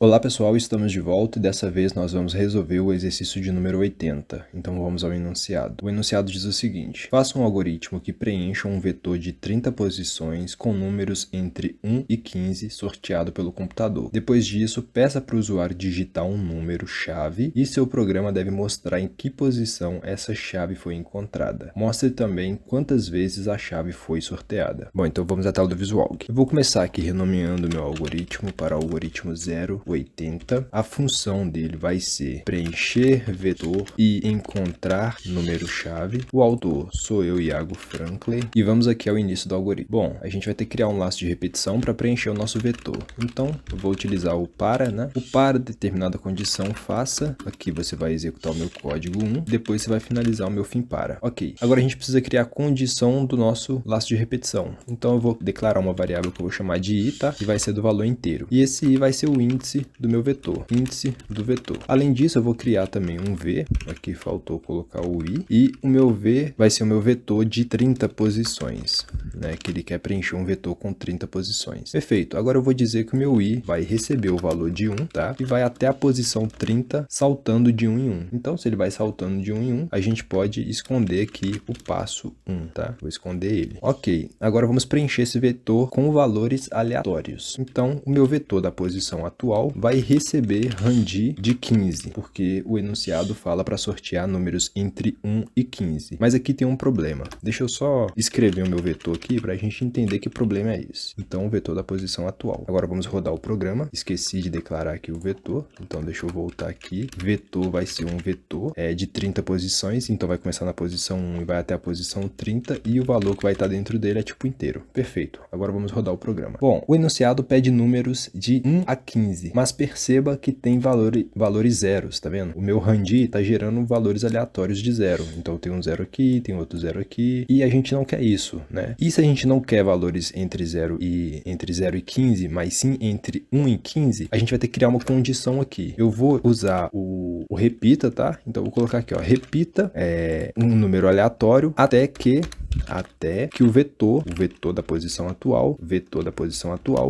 Olá pessoal, estamos de volta e dessa vez nós vamos resolver o exercício de número 80. Então vamos ao enunciado. O enunciado diz o seguinte: faça um algoritmo que preencha um vetor de 30 posições com números entre 1 e 15 sorteado pelo computador. Depois disso, peça para o usuário digitar um número-chave e seu programa deve mostrar em que posição essa chave foi encontrada. Mostre também quantas vezes a chave foi sorteada. Bom, então vamos à tela do Visual. Eu vou começar aqui renomeando meu algoritmo para o algoritmo 080. A função dele vai ser preencher vetor e encontrar número-chave. O autor sou eu, Iago Franklin, e vamos aqui ao início do algoritmo. Bom, a gente vai ter que criar um laço de repetição para preencher o nosso vetor. Então, eu vou utilizar o para, né? O para determinada condição faça. Aqui você vai executar o meu código 1, depois você vai finalizar o meu fim para. Ok, agora a gente precisa criar a condição do nosso laço de repetição. Então eu vou declarar uma variável que eu vou chamar de i, tá? E vai ser do valor inteiro. E esse i vai ser o índice do meu vetor, índice do vetor. Além disso, eu vou criar também um v, aqui faltou colocar o i, e o meu v vai ser o meu vetor de 30 posições, né? Que ele quer preencher um vetor com 30 posições. Perfeito, agora eu vou dizer que o meu i vai receber o valor de 1, tá? E vai até a posição 30, saltando de 1 em 1. Então, se ele vai saltando de 1 em 1, a gente pode esconder aqui o passo 1, tá? Vou esconder ele. Ok, agora vamos preencher esse vetor com valores aleatórios. Então, o meu vetor da posição atual vai receber RAND de 15, porque o enunciado fala para sortear números entre 1 e 15. Mas aqui tem um problema. Deixa eu só escrever o meu vetor aqui para a gente entender que problema é esse. Então, o vetor da posição atual. Agora vamos rodar o programa. Esqueci de declarar aqui o vetor, então deixa eu voltar aqui. Vetor vai ser um vetor de 30 posições, então vai começar na posição 1 e vai até a posição 30, e o valor que vai estar dentro dele é tipo inteiro. Perfeito. Agora vamos rodar o programa. Bom, o enunciado pede números de 1 a 15, mas perceba que tem valores zeros, tá vendo? O meu RAND está gerando valores aleatórios de zero. Então tem um zero aqui, tem outro zero aqui, e a gente não quer isso, né? E se a gente não quer valores entre 0 e 15, mas sim entre 1 e 15, a gente vai ter que criar uma condição aqui. Eu vou usar o repita, tá? Então eu vou colocar aqui, ó, repita um número aleatório até que o vetor da posição atual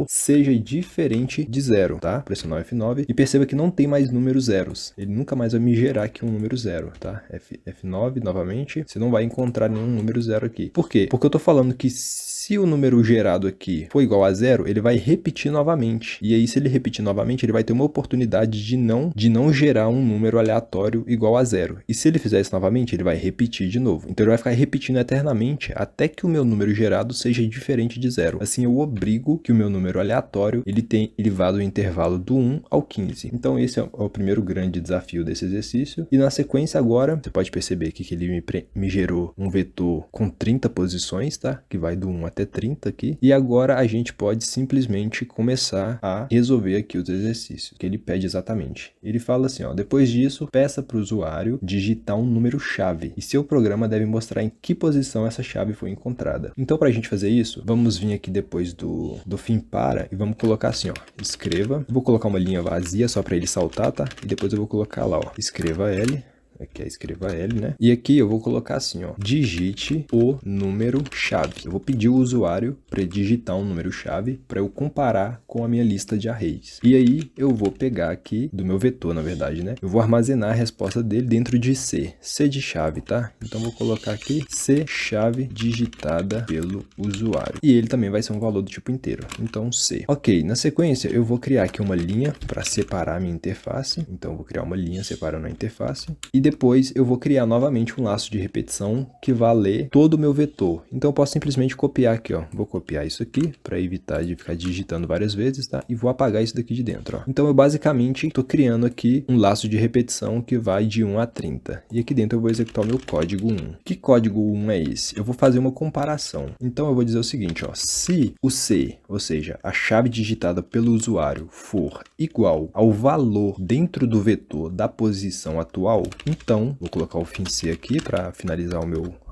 seja diferente de zero, tá? Pressionar F9 e perceba que não tem mais números zeros. Ele nunca mais vai me gerar aqui um número zero, tá? F9 novamente, você não vai encontrar nenhum número zero aqui. Por quê? Porque eu tô falando que se o número gerado aqui for igual a zero, ele vai repetir novamente. E aí, se ele repetir novamente, ele vai ter uma oportunidade de não gerar um número aleatório igual a zero. E se ele fizer isso novamente, ele vai repetir de novo. Então ele vai ficar repetindo eternamente até que o meu número gerado seja diferente de zero. Assim, eu obrigo que o meu número aleatório ele vá do intervalo do 1 ao 15. Então esse é o primeiro grande desafio desse exercício. E na sequência agora, você pode perceber aqui que ele me gerou um vetor com 30 posições, tá? Que vai do 1 até 30 aqui. E agora a gente pode simplesmente começar a resolver aqui os exercícios que ele pede exatamente. Ele fala assim, ó, depois disso, peça para o usuário digitar um número-chave e seu programa deve mostrar em que posição essa chave foi encontrada. Então, para a gente fazer isso, vamos vir aqui depois do fim para e vamos colocar assim, ó, escreva. Eu vou colocar uma linha vazia só para ele saltar, tá? E depois eu vou colocar lá, ó, escreva L. Aqui é escreva L, né? E aqui eu vou colocar assim, ó, digite o número-chave. Eu vou pedir o usuário para digitar um número-chave para eu comparar com a minha lista de arrays. E aí eu vou pegar aqui, do meu vetor, na verdade, né? Eu vou armazenar a resposta dele dentro de C. C de chave, tá? Então eu vou colocar aqui C chave digitada pelo usuário. E ele também vai ser um valor do tipo inteiro. Então C. Ok, na sequência eu vou criar aqui uma linha para separar a minha interface. Então eu vou criar uma linha separando a interface. E depois eu vou criar novamente um laço de repetição que vai ler todo o meu vetor. Então eu posso simplesmente copiar aqui, ó. Vou copiar isso aqui para evitar de ficar digitando várias vezes, tá? E vou apagar isso daqui de dentro, ó. Então eu basicamente estou criando aqui um laço de repetição que vai de 1 a 30. E aqui dentro eu vou executar o meu código 1. Que código 1 é esse? Eu vou fazer uma comparação. Então eu vou dizer o seguinte, ó. Se o C, ou seja, a chave digitada pelo usuário for igual ao valor dentro do vetor da posição atual, então, vou colocar o fim C aqui para finalizar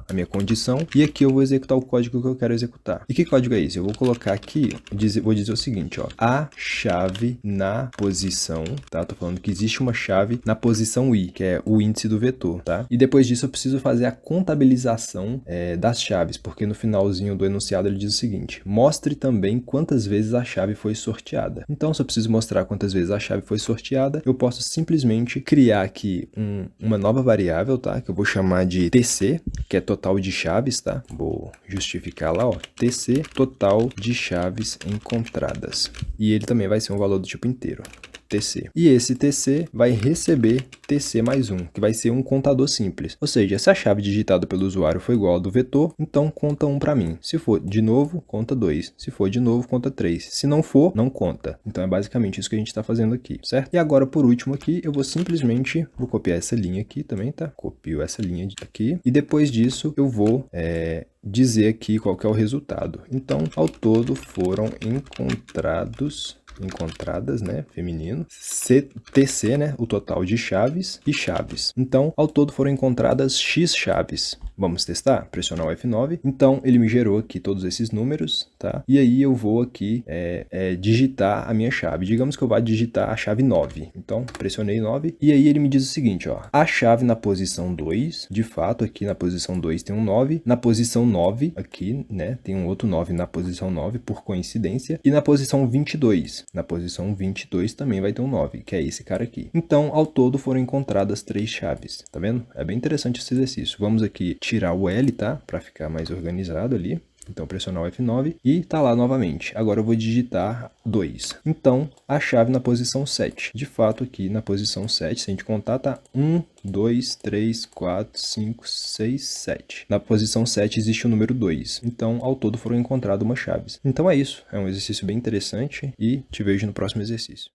a minha condição, e aqui eu vou executar o código que eu quero executar. E que código é esse? Eu vou colocar aqui, vou dizer o seguinte, ó, a chave na posição, tá? Tô falando que existe uma chave na posição i, que é o índice do vetor, tá? E depois disso eu preciso fazer a contabilização das chaves, porque no finalzinho do enunciado ele diz o seguinte, mostre também quantas vezes a chave foi sorteada. Então, se eu preciso mostrar quantas vezes a chave foi sorteada, eu posso simplesmente criar aqui uma nova variável, tá? Que eu vou chamar de TC, que é total de chaves, tá? Vou justificar lá, ó, TC, total de chaves encontradas. E ele também vai ser um valor do tipo inteiro. TC. E esse TC vai receber TC mais 1, que vai ser um contador simples. Ou seja, se a chave digitada pelo usuário for igual ao do vetor, então conta 1 para mim. Se for de novo, conta 2. Se for de novo, conta 3. Se não for, não conta. Então é basicamente isso que a gente está fazendo aqui, certo? E agora, por último aqui, eu vou simplesmente, vou copiar essa linha aqui também, tá? Copio essa linha aqui. E depois disso, eu vou dizer aqui qual que é o resultado. Então, ao todo foram encontradas, né, feminino, TC, né, o total de chaves e chaves. Então, ao todo foram encontradas X chaves. Vamos testar? Pressionar o F9. Então, ele me gerou aqui todos esses números, tá? E aí eu vou aqui digitar a minha chave. Digamos que eu vá digitar a chave 9. Então, pressionei 9. E aí ele me diz o seguinte, ó. A chave na posição 2, de fato, aqui na posição 2 tem um 9. Na posição 9, aqui, né, tem um outro 9 na posição 9, por coincidência. E na posição 22. Na posição 22 também vai ter um 9, que é esse cara aqui. Então, ao todo foram encontradas 3 chaves, tá vendo? É bem interessante esse exercício. Vamos aqui tirar o L, tá? Para ficar mais organizado ali. Então, pressionar o F9 e tá lá novamente. Agora eu vou digitar 2. Então, a chave na posição 7. De fato, aqui na posição 7, se a gente contar, tá 1, 2, 3, 4, 5, 6, 7. Na posição 7 existe o número 2. Então, ao todo foram encontradas umas chaves. Então é isso. É um exercício bem interessante e te vejo no próximo exercício.